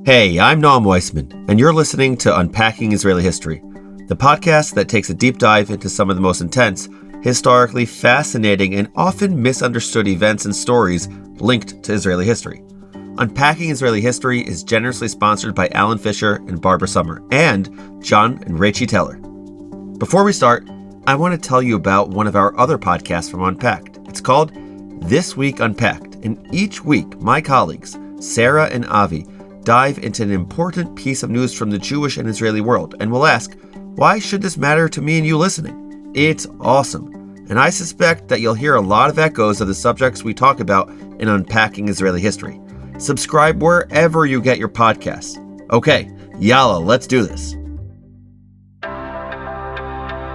Hey, I'm Noam Weissman, and you're listening to Unpacking Israeli History, the podcast that takes a deep dive into some of the most intense, historically fascinating, and often misunderstood events and stories linked to Israeli history. Unpacking Israeli History is generously sponsored by Alan Fisher and Barbara Summer, and John and Rachie Teller. Before we start, I want to tell you about one of our other podcasts from Unpacked. It's called This Week Unpacked, and each week, my colleagues, Sarah and Avi, dive into an important piece of news from the Jewish and Israeli world, and we'll ask, why should this matter to me and you listening? It's awesome, and I suspect that you'll hear a lot of echoes of the subjects we talk about in Unpacking Israeli History. Subscribe wherever you get your podcasts. Okay, yalla, let's do this.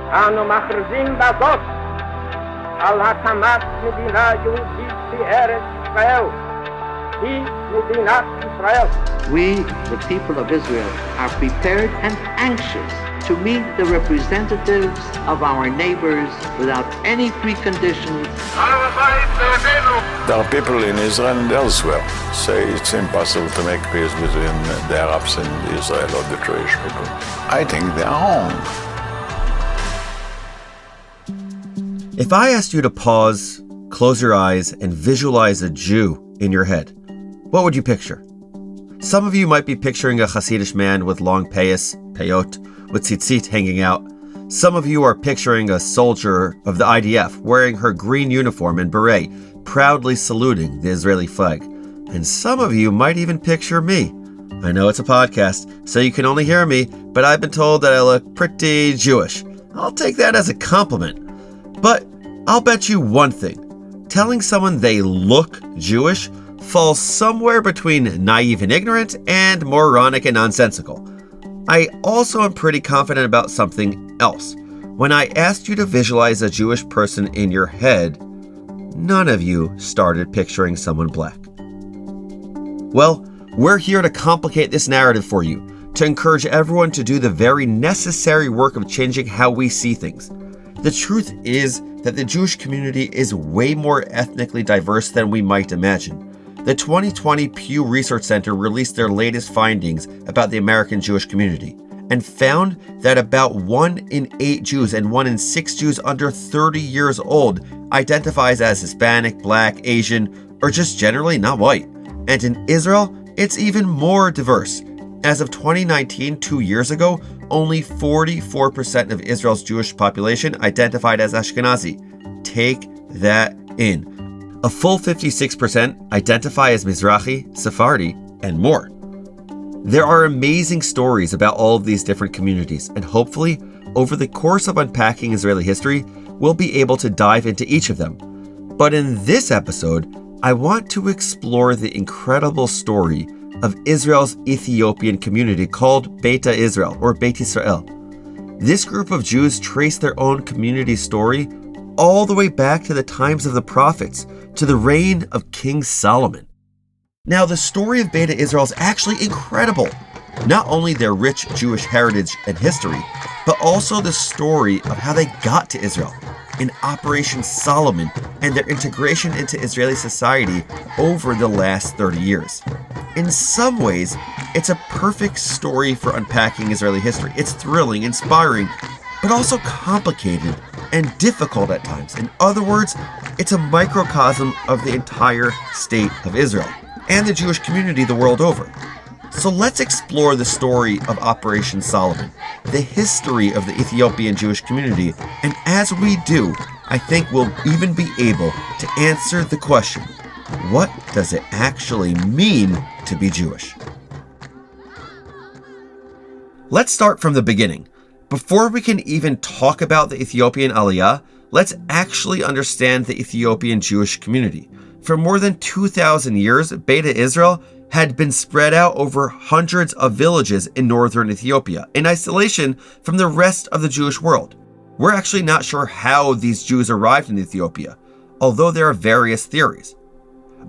אנו מכריזים בזאת על הקמת מדינה יהודית בארץ ישראל. היא מדינת ישראל. We, the people of Israel, are prepared and anxious to meet the representatives of our neighbors without any preconditions. There are people in Israel and elsewhere say it's impossible to make peace between the Arabs and Israel or the Jewish people. I think they are wrong. If I asked you to pause, close your eyes, and visualize a Jew in your head, what would you picture? Some of you might be picturing a Hasidic man with long peyot, with tzitzit hanging out. Some of you are picturing a soldier of the IDF wearing her green uniform and beret, proudly saluting the Israeli flag. And some of you might even picture me. I know it's a podcast, so you can only hear me, but I've been told that I look pretty Jewish. I'll take that as a compliment. But I'll bet you one thing. Telling someone they look Jewish falls somewhere between naive and ignorant and moronic and nonsensical. I also am pretty confident about something else. When I asked you to visualize a Jewish person in your head, none of you started picturing someone black. Well, we're here to complicate this narrative for you, to encourage everyone to do the very necessary work of changing how we see things. The truth is that the Jewish community is way more ethnically diverse than we might imagine. The 2020 Pew Research Center released their latest findings about the American Jewish community and found that about 1 in 8 Jews and 1 in 6 Jews under 30 years old identifies as Hispanic, Black, Asian, or just generally not white. And in Israel, it's even more diverse. As of 2019, 2 years ago, only 44% of Israel's Jewish population identified as Ashkenazi. Take that in. A full 56% identify as Mizrahi, Sephardi, and more. There are amazing stories about all of these different communities, and hopefully, over the course of Unpacking Israeli History, we'll be able to dive into each of them. But in this episode, I want to explore the incredible story of Israel's Ethiopian community called Beta Israel, or Beit Israel. This group of Jews trace their own community story all the way back to the times of the prophets, to the reign of King Solomon. Now, the story of Beta Israel is actually incredible. Not only their rich Jewish heritage and history, but also the story of how they got to Israel in Operation Solomon and their integration into Israeli society over the last 30 years. In some ways, it's a perfect story for unpacking Israeli history. It's thrilling, inspiring, but also complicated and difficult at times. In other words, it's a microcosm of the entire state of Israel and the Jewish community the world over. So let's explore the story of Operation Solomon, the history of the Ethiopian Jewish community, and as we do, I think we'll even be able to answer the question, what does it actually mean to be Jewish? Let's start from the beginning. Before we can even talk about the Ethiopian Aliyah, let's actually understand the Ethiopian Jewish community. For more than 2,000 years, Beta Israel had been spread out over hundreds of villages in northern Ethiopia, in isolation from the rest of the Jewish world. We're actually not sure how these Jews arrived in Ethiopia, although there are various theories.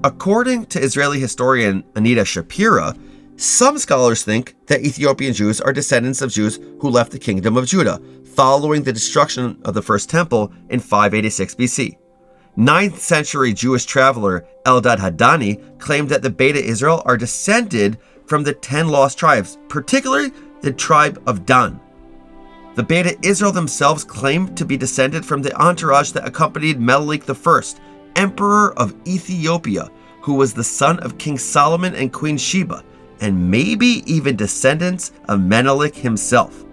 According to Israeli historian Anita Shapira, some scholars think that Ethiopian Jews are descendants of Jews who left the kingdom of Judah following the destruction of the first temple in 586 BC. 9th century Jewish traveler Eldad Hadani claimed that the Beta Israel are descended from the 10 lost tribes, particularly the tribe of Dan. The Beta Israel themselves claimed to be descended from the entourage that accompanied Menelik I, Emperor of Ethiopia, who was the son of King Solomon and Queen Sheba, and maybe even descendants of Menelik himself.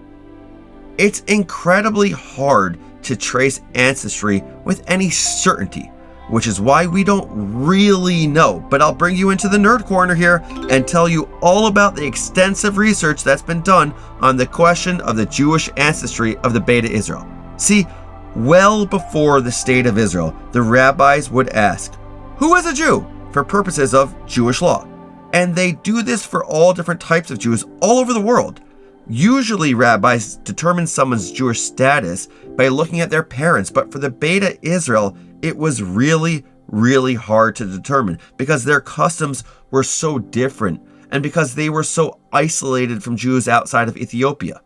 It's incredibly hard to trace ancestry with any certainty, which is why we don't really know, but I'll bring you into the nerd corner here and tell you all about the extensive research that's been done on the question of the Jewish ancestry of the Beta Israel. See, well before the state of Israel, the rabbis would ask, "Who is a Jew?" for purposes of Jewish law. And they do this for all different types of Jews all over the world. Usually rabbis determine someone's Jewish status by looking at their parents, but for the Beta Israel, it was really, really hard to determine because their customs were so different and because they were so isolated from Jews outside of Ethiopia.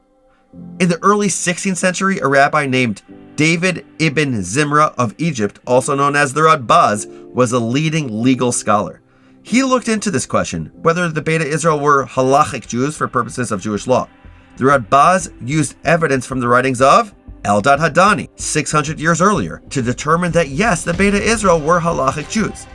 In the early 16th century, a rabbi named David ibn Zimra of Egypt, also known as the Radbaz, was a leading legal scholar. He looked into this question, whether the Beta Israel were halachic Jews for purposes of Jewish law. The Radbaz used evidence from the writings of Eldad Hadani, 600 years earlier, to determine that yes, the Beta Israel were halachic Jews.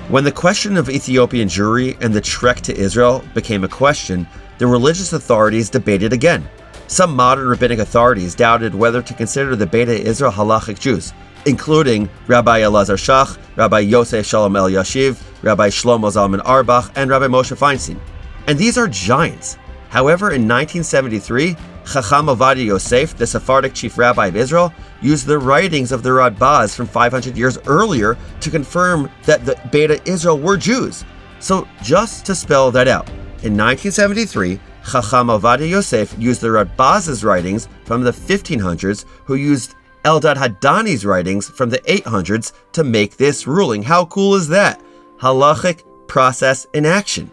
When the question of Ethiopian Jewry and the trek to Israel became a question, the religious authorities debated again. Some modern rabbinic authorities doubted whether to consider the Beta Israel halachic Jews, including Rabbi Elazar Shach, Rabbi Yosef Shalom El Yashiv, Rabbi Shlomo Zalman Auerbach, and Rabbi Moshe Feinstein. And these are giants. However, in 1973, Chacham Ovadia Yosef, the Sephardic chief rabbi of Israel, used the writings of the Radbaz from 500 years earlier to confirm that the Beta Israel were Jews. So just to spell that out, in 1973, Chacham Ovadia Yosef used the Radbaz's writings from the 1500s, who used Eldad Hadani's writings from the 800s to make this ruling. How cool is that? Halachic process in action.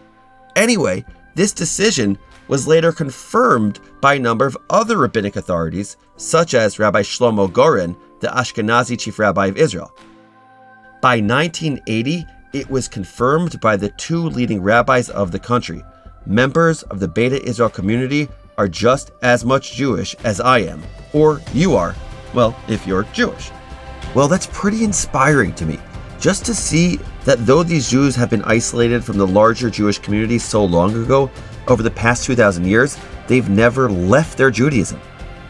Anyway, this decision was later confirmed by a number of other rabbinic authorities, such as Rabbi Shlomo Goren, the Ashkenazi chief rabbi of Israel. By 1980, it was confirmed by the two leading rabbis of the country. Members of the Beta Israel community are just as much Jewish as I am, or you are, well, if you're Jewish. Well, that's pretty inspiring to me, just to see that though these Jews have been isolated from the larger Jewish community so long ago, over the past 2,000 years, they've never left their Judaism.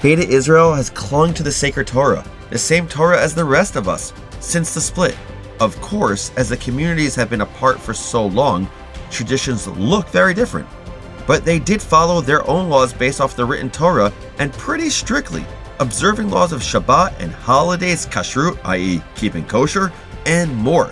Beta Israel has clung to the sacred Torah, the same Torah as the rest of us, since the split. Of course, as the communities have been apart for so long, traditions look very different. But they did follow their own laws based off the written Torah, and pretty strictly, observing laws of Shabbat and holidays, kashrut, i.e. keeping kosher, and more.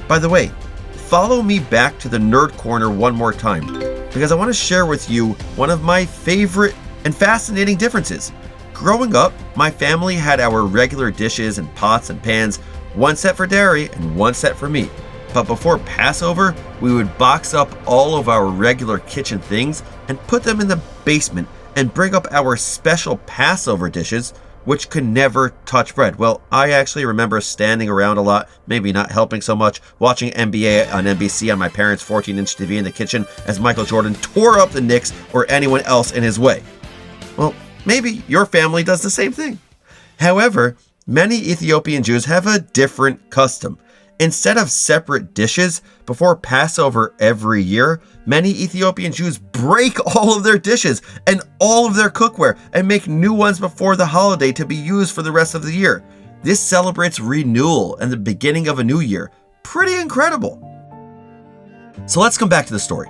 By the way, follow me back to the nerd corner one more time, because I want to share with you one of my favorite and fascinating differences. Growing up, my family had our regular dishes and pots and pans, one set for dairy and one set for meat. But before Passover, we would box up all of our regular kitchen things and put them in the basement and bring up our special Passover dishes, which could never touch bread. Well, I actually remember standing around a lot, maybe not helping so much, watching NBA on NBC on my parents' 14-inch TV in the kitchen as Michael Jordan tore up the Knicks or anyone else in his way. Well, maybe your family does the same thing. However, many Ethiopian Jews have a different custom. Instead of separate dishes before Passover every year, many Ethiopian Jews break all of their dishes and all of their cookware and make new ones before the holiday to be used for the rest of the year. This celebrates renewal and the beginning of a new year. Pretty incredible. So let's come back to the story.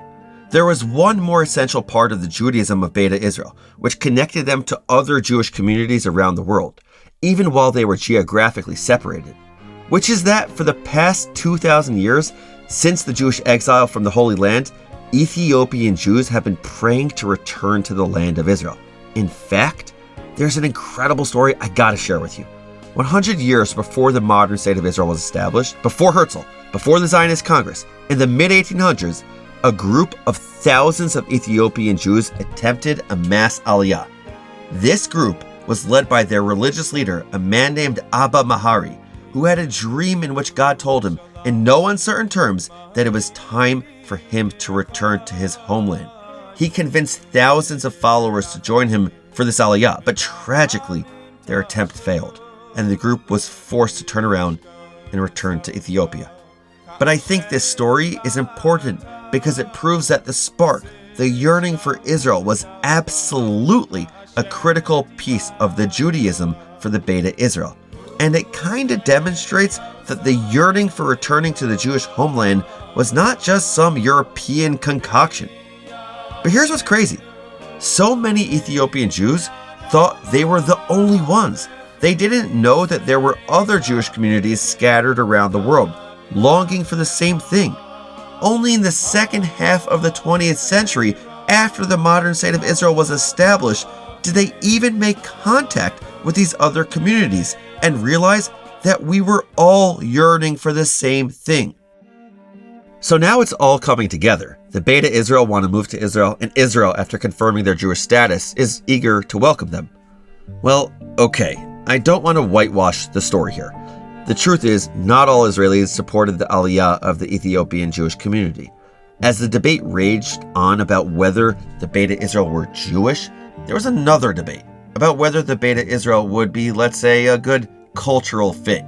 There was one more essential part of the Judaism of Beta Israel, which connected them to other Jewish communities around the world, even while they were geographically separated. Which is that for the past 2,000 years, since the Jewish exile from the Holy Land, Ethiopian Jews have been praying to return to the land of Israel. In fact, there's an incredible story I gotta share with you. 100 years before the modern state of Israel was established, before Herzl, before the Zionist Congress, in the mid-1800s, a group of thousands of Ethiopian Jews attempted a mass aliyah. This group was led by their religious leader, a man named Abba Mahari, who had a dream in which God told him, in no uncertain terms, that it was time for him to return to his homeland. He convinced thousands of followers to join him for this aliyah, but tragically, their attempt failed, and the group was forced to turn around and return to Ethiopia. But I think this story is important because it proves that the spark, the yearning for Israel, was absolutely a critical piece of the Judaism for the Beta Israel. And it kind of demonstrates that the yearning for returning to the Jewish homeland was not just some European concoction. But here's what's crazy. So many Ethiopian Jews thought they were the only ones. They didn't know that there were other Jewish communities scattered around the world, longing for the same thing. Only in the second half of the 20th century, after the modern state of Israel was established, did they even make contact with these other communities and realize that we were all yearning for the same thing. So now it's all coming together. The Beta Israel want to move to Israel, and Israel, after confirming their Jewish status, is eager to welcome them. Well, okay, I don't want to whitewash the story here. The truth is, not all Israelis supported the aliyah of the Ethiopian Jewish community. As the debate raged on about whether the Beta Israel were Jewish, there was another debate about whether the Beta Israel would be, let's say, a good cultural fit.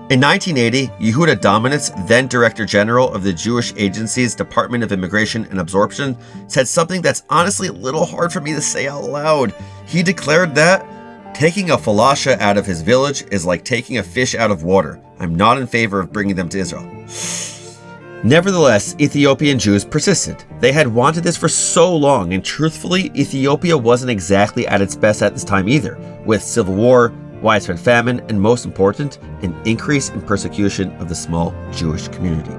In 1980, Yehuda Dominitz, then Director General of the Jewish Agency's Department of Immigration and Absorption, said something that's honestly a little hard for me to say out loud. He declared that taking a falasha out of his village is like taking a fish out of water. I'm not in favor of bringing them to Israel. Nevertheless, Ethiopian Jews persisted. They had wanted this for so long, and truthfully, Ethiopia wasn't exactly at its best at this time either, with civil war, widespread famine, and most important, an increase in persecution of the small Jewish community.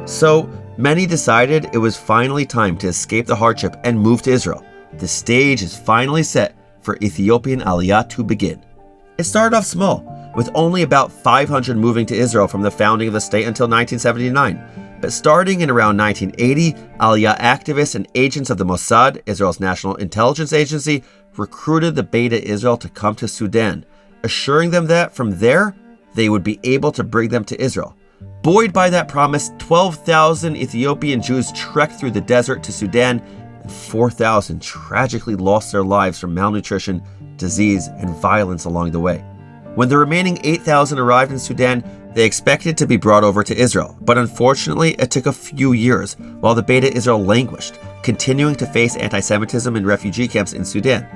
So, many decided it was finally time to escape the hardship and move to Israel. The stage is finally set for Ethiopian Aliyah to begin. It started off small, with only about 500 moving to Israel from the founding of the state until 1979. But starting in around 1980, Aliyah activists and agents of the Mossad, Israel's national intelligence agency, recruited the Beta Israel to come to Sudan, assuring them that from there, they would be able to bring them to Israel. Buoyed by that promise, 12,000 Ethiopian Jews trekked through the desert to Sudan, and 4,000 tragically lost their lives from malnutrition, disease, and violence along the way. When the remaining 8,000 arrived in Sudan, they expected to be brought over to Israel, but unfortunately it took a few years while the Beta Israel languished, continuing to face anti-Semitism in refugee camps in Sudan.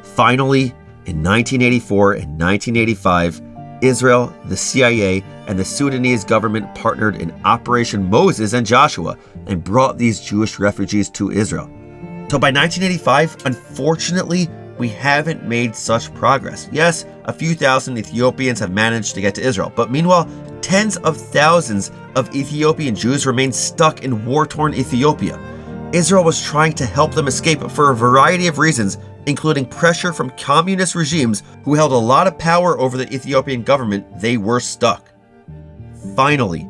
Finally, in 1984 and 1985, Israel, the CIA, and the Sudanese government partnered in Operation Moses and Joshua and brought these Jewish refugees to Israel. So by 1985, unfortunately, we haven't made such progress. Yes, a few thousand Ethiopians have managed to get to Israel, but meanwhile, tens of thousands of Ethiopian Jews remain stuck in war-torn Ethiopia. Israel was trying to help them escape for a variety of reasons, including pressure from communist regimes who held a lot of power over the Ethiopian government. They were stuck. Finally,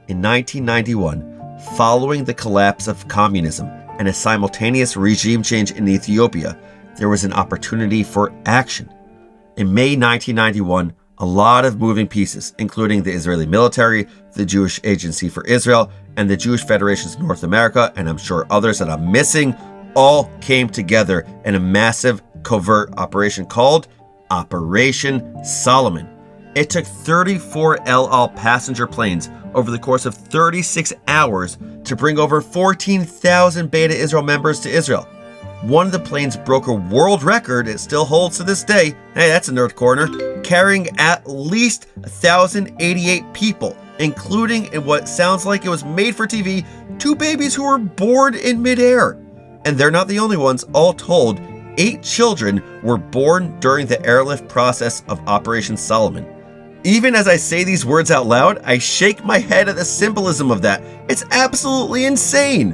in 1991, following the collapse of communism and a simultaneous regime change in Ethiopia, there was an opportunity for action. In May 1991, a lot of moving pieces, including the Israeli military, the Jewish Agency for Israel, and the Jewish Federations of North America, and I'm sure others that I'm missing, all came together in a massive covert operation called Operation Solomon. It took 34 El Al passenger planes over the course of 36 hours to bring over 14,000 Beta Israel members to Israel. One of the planes broke a world record it still holds to this day. Hey, that's a nerd corner. Carrying at least 1,088 people, including, in what sounds like it was made for TV, 2 babies who were born in midair. And they're not the only ones. All told, 8 children were born during the airlift process of Operation Solomon. Even as I say these words out loud, I shake my head at the symbolism of that. It's absolutely insane.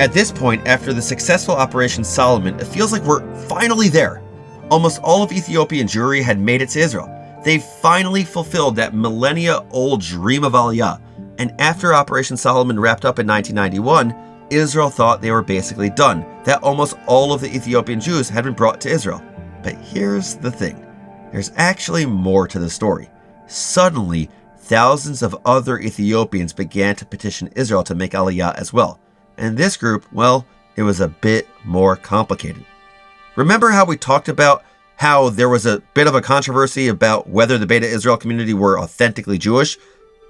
At this point, after the successful Operation Solomon, it feels like we're finally there. Almost all of Ethiopian Jewry had made it to Israel. They finally fulfilled that millennia-old dream of Aliyah. And after Operation Solomon wrapped up in 1991, Israel thought they were basically done, that almost all of the Ethiopian Jews had been brought to Israel. But here's the thing. There's actually more to the story. Suddenly, thousands of other Ethiopians began to petition Israel to make Aliyah as well. And this group, well, it was a bit more complicated. Remember how we talked about how there was a bit of a controversy about whether the Beta Israel community were authentically Jewish?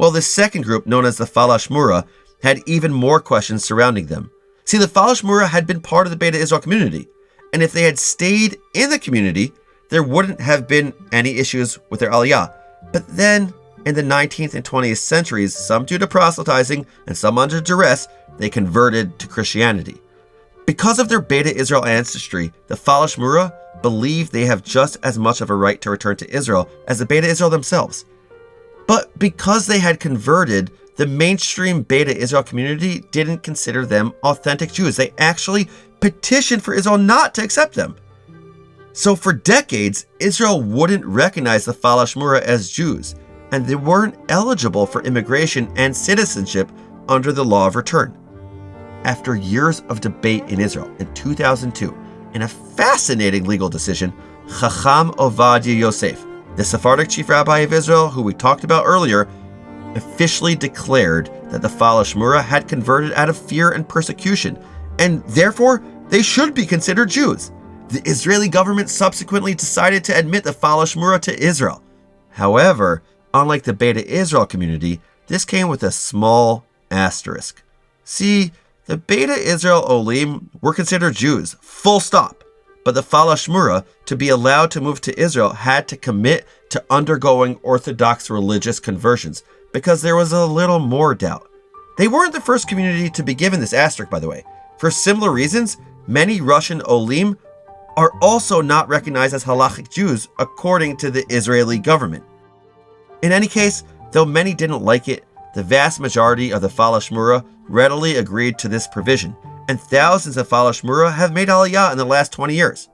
Well, this second group, known as the Falashmura, had even more questions surrounding them. See, the Falashmura had been part of the Beta Israel community, and if they had stayed in the community, there wouldn't have been any issues with their Aliyah. But then, in the 19th and 20th centuries, some due to proselytizing and some under duress, they converted to Christianity. Because of their Beta Israel ancestry, the Falashmura believe they have just as much of a right to return to Israel as the Beta Israel themselves. But because they had converted, the mainstream Beta Israel community didn't consider them authentic Jews. They actually petitioned for Israel not to accept them. So for decades, Israel wouldn't recognize the Falashmura as Jews, and they weren't eligible for immigration and citizenship under the law of return. After years of debate in Israel, in 2002, in a fascinating legal decision, Chacham Ovadia Yosef, the Sephardic chief rabbi of Israel, who we talked about earlier, officially declared that the Falashmura had converted out of fear and persecution, and therefore they should be considered Jews. The Israeli government subsequently decided to admit the Falashmura to Israel. However, unlike the Beta Israel community, this came with a small asterisk. See, the Beta Israel Olim were considered Jews, full stop. But the Falashmura, to be allowed to move to Israel, had to commit to undergoing Orthodox religious conversions, because there was a little more doubt. They weren't the first community to be given this asterisk, by the way. For similar reasons, many Russian Olim are also not recognized as halachic Jews according to the Israeli government. In any case, though many didn't like it, the vast majority of the Falashmura readily agreed to this provision, and thousands of Falashmura have made Aliyah in the last 20 years.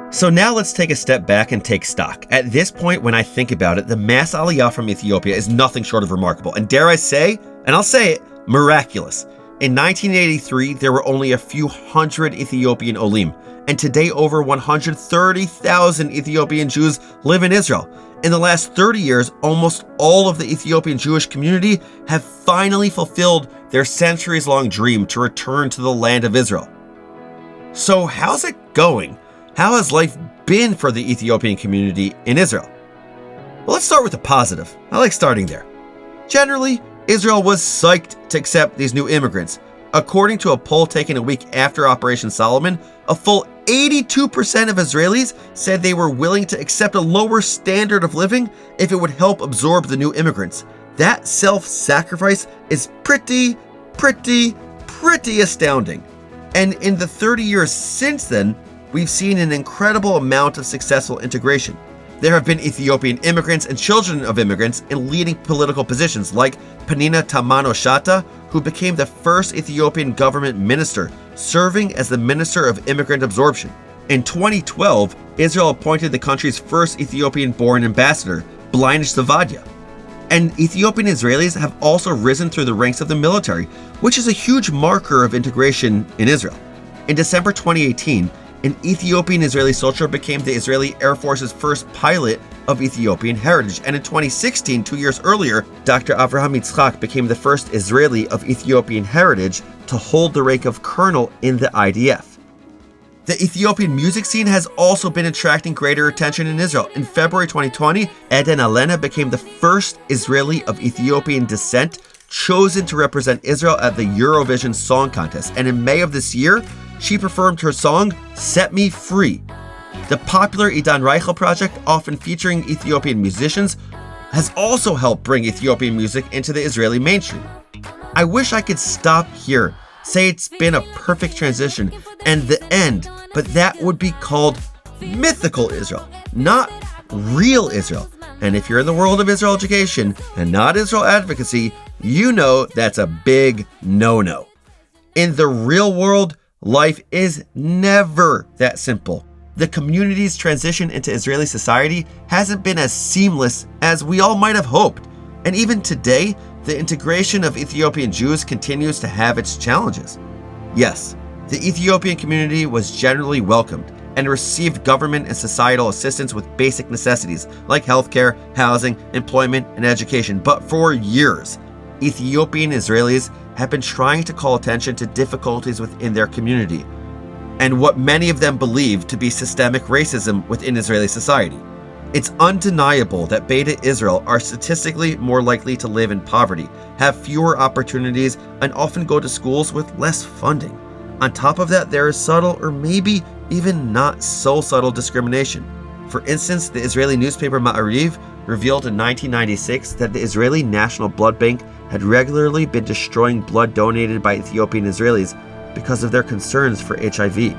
So now let's take a step back and take stock. At this point, when I think about it, the mass Aliyah from Ethiopia is nothing short of remarkable, and dare I say, and I'll say it, miraculous. In 1983, there were only a few hundred Ethiopian Olim, and today over 130,000 Ethiopian Jews live in Israel. In the last 30 years, almost all of the Ethiopian Jewish community have finally fulfilled their centuries-long dream to return to the land of Israel. So how's it going? How has life been for the Ethiopian community in Israel? Well, let's start with the positive. I like starting there. Generally, Israel was psyched to accept these new immigrants. According to a poll taken a week after Operation Solomon, a full 82% of Israelis said they were willing to accept a lower standard of living if it would help absorb the new immigrants. That self-sacrifice is pretty astounding. And in the 30 years since then, we've seen an incredible amount of successful integration. There have been Ethiopian immigrants and children of immigrants in leading political positions like Penina Tamano-Shata, who became the first Ethiopian government minister, serving as the Minister of Immigrant Absorption. In 2012, Israel appointed the country's first Ethiopian-born ambassador, Blinish Zavadia. And Ethiopian Israelis have also risen through the ranks of the military, which is a huge marker of integration in Israel. In December 2018, an Ethiopian Israeli soldier became the Israeli Air Force's first pilot of Ethiopian heritage. And in 2016, 2 years earlier, Dr. Avraham Yitzchak became the first Israeli of Ethiopian heritage to hold the rank of colonel in the IDF. The Ethiopian music scene has also been attracting greater attention in Israel. In February 2020, Eden Alena became the first Israeli of Ethiopian descent chosen to represent Israel at the Eurovision Song Contest. And in May of this year, she performed her song, Set Me Free. The popular Idan Reichel project, often featuring Ethiopian musicians, has also helped bring Ethiopian music into the Israeli mainstream. I wish I could stop here, say it's been a perfect transition and the end, but that would be called mythical Israel, not real Israel. And if you're in the world of Israel education and not Israel advocacy, you know that's a big no-no. In the real world, life is never that simple. The community's transition into Israeli society hasn't been as seamless as we all might have hoped. And even today, the integration of Ethiopian Jews continues to have its challenges. Yes, the Ethiopian community was generally welcomed, and received government and societal assistance with basic necessities like healthcare, housing, employment, and education. But for years, Ethiopian Israelis have been trying to call attention to difficulties within their community and what many of them believe to be systemic racism within Israeli society. It's undeniable that Beta Israel are statistically more likely to live in poverty, have fewer opportunities, and often go to schools with less funding. On top of that, there is subtle or maybe even not so subtle discrimination. For instance, the Israeli newspaper Ma'ariv revealed in 1996 that the Israeli National Blood Bank had regularly been destroying blood donated by Ethiopian Israelis because of their concerns for HIV.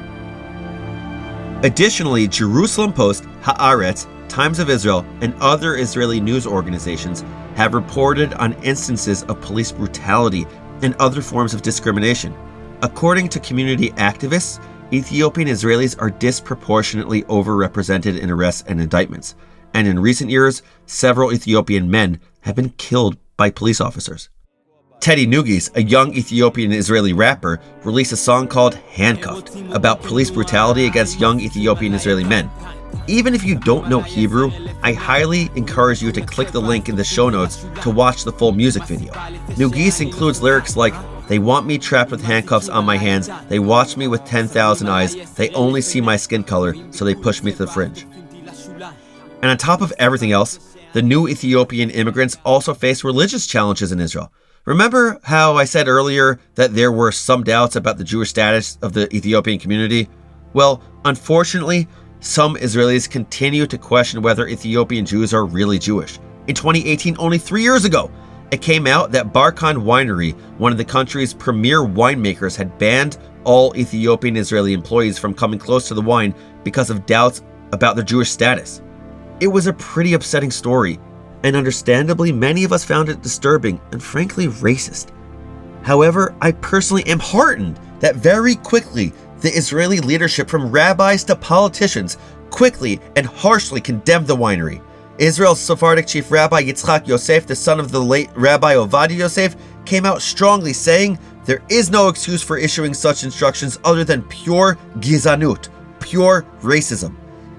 Additionally, Jerusalem Post, Haaretz, Times of Israel, and other Israeli news organizations have reported on instances of police brutality and other forms of discrimination. According to community activists, Ethiopian Israelis are disproportionately overrepresented in arrests and indictments, and in recent years, several Ethiopian men have been killed by police officers. Teddy Nugis, a young Ethiopian Israeli rapper, released a song called Handcuffed about police brutality against young Ethiopian Israeli men. Even if you don't know Hebrew, I highly encourage you to click the link in the show notes to watch the full music video. Nugis includes lyrics like, "They want me trapped with handcuffs on my hands, they watch me with 10,000 eyes, they only see my skin color, so they push me to the fringe." And on top of everything else, the new Ethiopian immigrants also face religious challenges in Israel. Remember how I said earlier that there were some doubts about the Jewish status of the Ethiopian community? Well, unfortunately, some Israelis continue to question whether Ethiopian Jews are really Jewish. In 2018, only 3 years ago, it came out that Barkan Winery, one of the country's premier winemakers, had banned all Ethiopian Israeli employees from coming close to the wine because of doubts about their Jewish status. It was a pretty upsetting story, and understandably, many of us found it disturbing and frankly racist. However, I personally am heartened that very quickly the Israeli leadership, from rabbis to politicians, quickly and harshly condemned the winery. Israel's Sephardic chief rabbi Yitzchak Yosef, the son of the late Rabbi Ovadia Yosef, came out strongly saying there is no excuse for issuing such instructions other than pure gizanut, pure racism.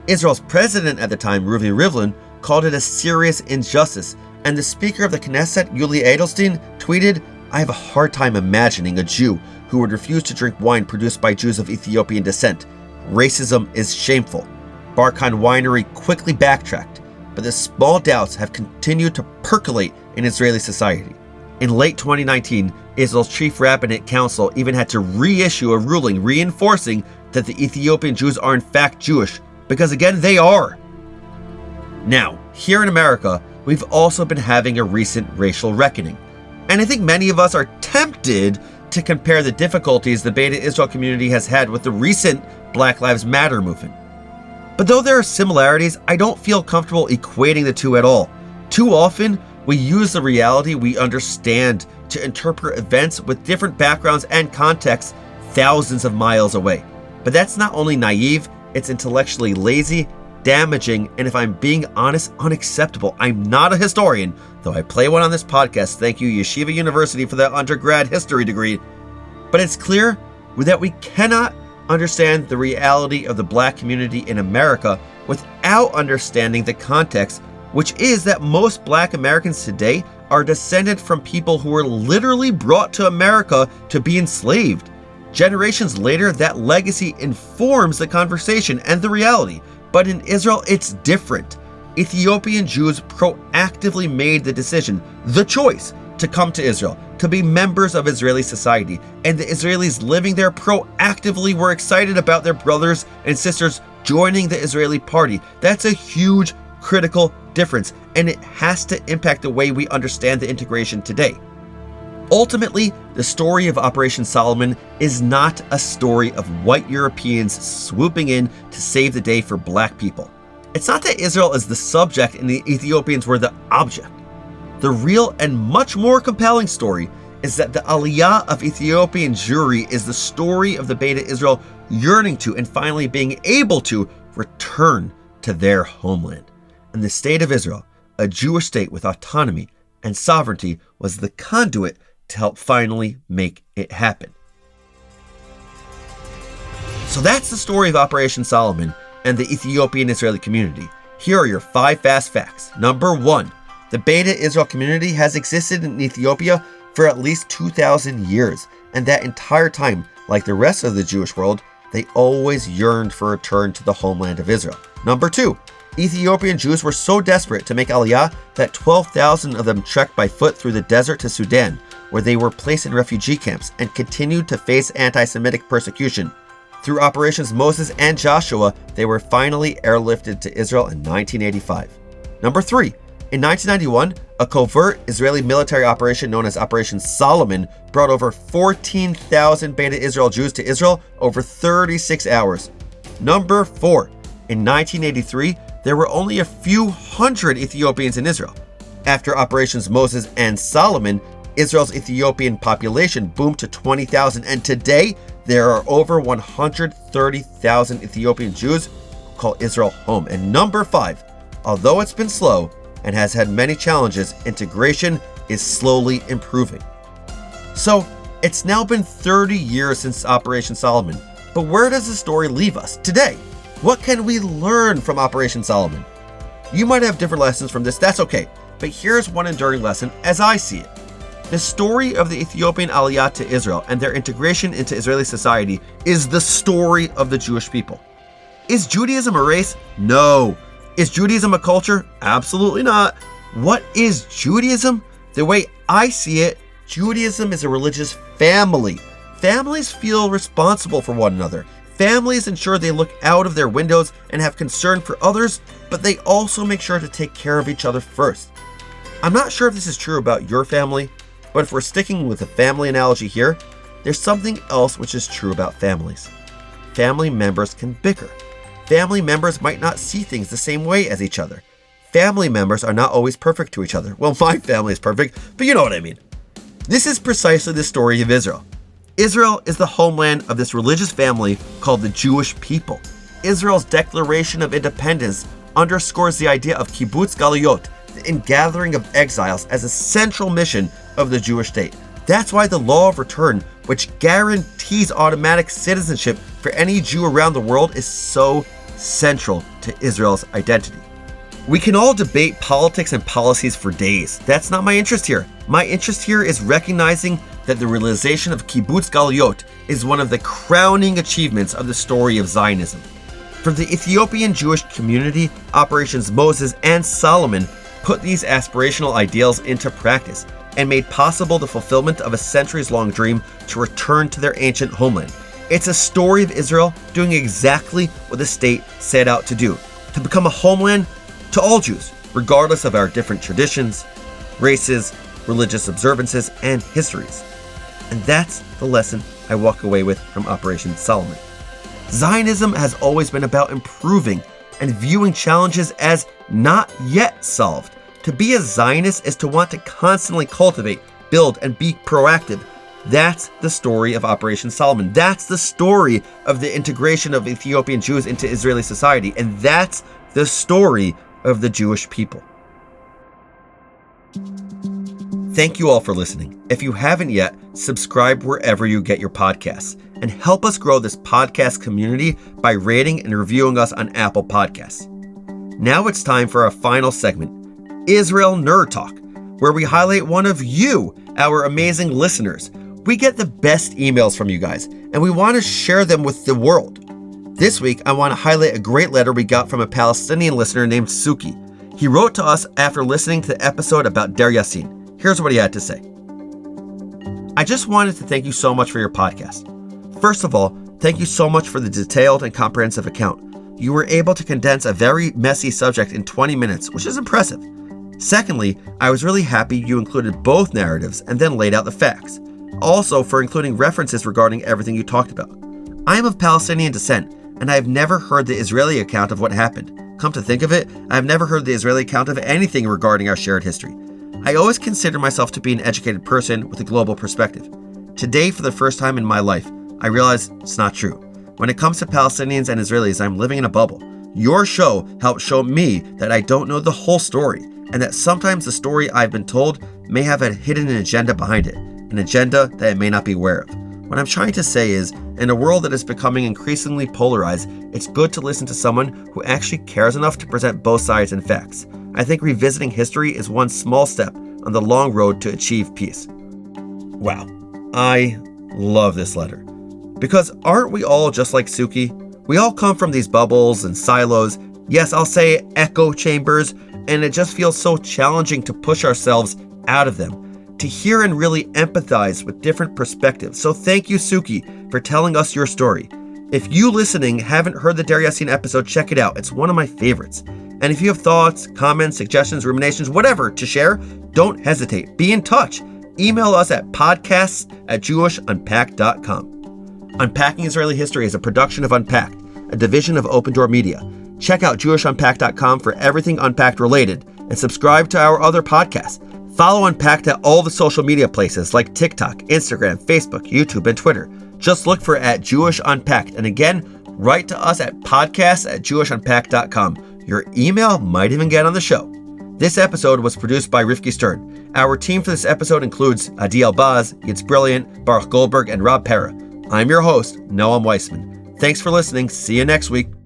Israel's president at the time, Reuven Rivlin, called it a serious injustice, and the Speaker of the Knesset, Yuli Edelstein, tweeted, "I have a hard time imagining a Jew who would refuse to drink wine produced by Jews of Ethiopian descent. Racism is shameful." Barkan Winery quickly backtracked, but the small doubts have continued to percolate in Israeli society. In late 2019, Israel's Chief Rabbinate Council even had to reissue a ruling reinforcing that the Ethiopian Jews are in fact Jewish, because again, they are. Now, here in America, we've also been having a recent racial reckoning. And I think many of us are tempted to compare the difficulties the Beta Israel community has had with the recent Black Lives Matter movement. But though there are similarities, I don't feel comfortable equating the two at all. Too often, we use the reality we understand to interpret events with different backgrounds and contexts thousands of miles away. But that's not only naive, it's intellectually lazy, damaging, and if I'm being honest, unacceptable. I'm not a historian, though I play one on this podcast. Thank you, Yeshiva University, for that undergrad history degree. But it's clear that we cannot understand the reality of the Black community in America without understanding the context, which is that most Black Americans today are descended from people who were literally brought to America to be enslaved. Generations later, that legacy informs the conversation and the reality. But in Israel, it's different. Ethiopian Jews proactively made the decision, the choice, to come to Israel, to be members of Israeli society. And the Israelis living there proactively were excited about their brothers and sisters joining the Israeli party. That's a huge, critical difference, and it has to impact the way we understand the integration today. Ultimately, the story of Operation Solomon is not a story of white Europeans swooping in to save the day for Black people. It's not that Israel is the subject and the Ethiopians were the object. The real and much more compelling story is that the Aliyah of Ethiopian Jewry is the story of the Beta Israel yearning to and finally being able to return to their homeland. And the state of Israel, a Jewish state with autonomy and sovereignty, was the conduit to help finally make it happen. So that's the story of Operation Solomon and the Ethiopian-Israeli community. Here are your 5 fast facts. Number 1, the Beta Israel community has existed in Ethiopia for at least 2,000 years, and that entire time, like the rest of the Jewish world, they always yearned for a return to the homeland of Israel. Number 2, Ethiopian Jews were so desperate to make Aliyah that 12,000 of them trekked by foot through the desert to Sudan, where they were placed in refugee camps and continued to face anti-Semitic persecution. Through Operations Moses and Joshua, they were finally airlifted to Israel in 1985. Number 3, in 1991, a covert Israeli military operation known as Operation Solomon brought over 14,000 Beta Israel Jews to Israel over 36 hours. Number 4, in 1983, there were only a few hundred Ethiopians in Israel. After Operations Moses and Solomon, Israel's Ethiopian population boomed to 20,000, and today there are over 130,000 Ethiopian Jews who call Israel home. And number 5, although it's been slow and has had many challenges, integration is slowly improving. So, it's now been 30 years since Operation Solomon, but where does the story leave us today? What can we learn from Operation Solomon? You might have different lessons from this, that's okay, but here's one enduring lesson as I see it. The story of the Ethiopian Aliyah to Israel and their integration into Israeli society is the story of the Jewish people. Is Judaism a race? No. Is Judaism a culture? Absolutely not. What is Judaism? The way I see it, Judaism is a religious family. Families feel responsible for one another. Families ensure they look out of their windows and have concern for others, but they also make sure to take care of each other first. I'm not sure if this is true about your family, but if we're sticking with the family analogy here, there's something else which is true about families. Family members can bicker. Family members might not see things the same way as each other. Family members are not always perfect to each other. Well, my family is perfect, but you know what I mean. This is precisely the story of Israel. Israel is the homeland of this religious family called the Jewish people. Israel's Declaration of Independence underscores the idea of kibbutz galuyot, the ingathering of exiles, as a central mission of the Jewish state. That's why the law of return, which guarantees automatic citizenship for any Jew around the world, is so central to Israel's identity. We can all debate politics and policies for days. That's not my interest here. My interest here is recognizing that the realization of kibbutz galuyot is one of the crowning achievements of the story of Zionism. For the Ethiopian Jewish community, Operations Moses and Solomon put these aspirational ideals into practice and made possible the fulfillment of a centuries-long dream to return to their ancient homeland. It's a story of Israel doing exactly what the state set out to do, to become a homeland to all Jews, regardless of our different traditions, races, religious observances, and histories. And that's the lesson I walk away with from Operation Solomon. Zionism has always been about improving and viewing challenges as not yet solved. To be a Zionist is to want to constantly cultivate, build, and be proactive. That's the story of Operation Solomon. That's the story of the integration of Ethiopian Jews into Israeli society. And that's the story of the Jewish people. Thank you all for listening. If you haven't yet, subscribe wherever you get your podcasts and help us grow this podcast community by rating and reviewing us on Apple Podcasts. Now it's time for our final segment, Israel Nerd Talk, where we highlight one of you, our amazing listeners. We get the best emails from you guys, and we want to share them with the world. This week, I want to highlight a great letter we got from a Palestinian listener named Suki. He wrote to us after listening to the episode about Der Yassin. Here's what he had to say. I just wanted to thank you so much for your podcast. First of all, thank you so much for the detailed and comprehensive account. You were able to condense a very messy subject in 20 minutes, which is impressive. Secondly, I was really happy you included both narratives and then laid out the facts. Also, for including references regarding everything you talked about. I am of Palestinian descent, and I have never heard the Israeli account of what happened. Come to think of it, I have never heard the Israeli account of anything regarding our shared history. I always consider myself to be an educated person with a global perspective. Today, for the first time in my life, I realize it's not true. When it comes to Palestinians and Israelis, I'm living in a bubble. Your show helped show me that I don't know the whole story, and that sometimes the story I've been told may have a hidden agenda behind it, an agenda that I may not be aware of. What I'm trying to say is, in a world that is becoming increasingly polarized, it's good to listen to someone who actually cares enough to present both sides and facts. I think revisiting history is one small step on the long road to achieve peace. Wow, I love this letter. Because aren't we all just like Suki? We all come from these bubbles and silos. Yes, I'll say echo chambers, and it just feels so challenging to push ourselves out of them, to hear and really empathize with different perspectives. So thank you, Suki, for telling us your story. If you listening haven't heard the Deir Yassin episode, check it out. It's one of my favorites. And if you have thoughts, comments, suggestions, ruminations, whatever to share, don't hesitate. Be in touch. Email us at podcasts@JewishUnpacked.com. Unpacking Israeli History is a production of Unpacked, a division of OpenDor Media. Check out JewishUnpacked.com for everything Unpacked related, and subscribe to our other podcasts. Follow Unpacked at all the social media places like TikTok, Instagram, Facebook, YouTube, and Twitter. Just look for @JewishUnpacked. And again, write to us at podcasts@JewishUnpacked.com. Your email might even get on the show. This episode was produced by Rivki Stern. Our team for this episode includes Adi Elbaz, Yitz Brilliant, Baruch Goldberg, and Rob Pera. I'm your host, Noam Weissman. Thanks for listening. See you next week.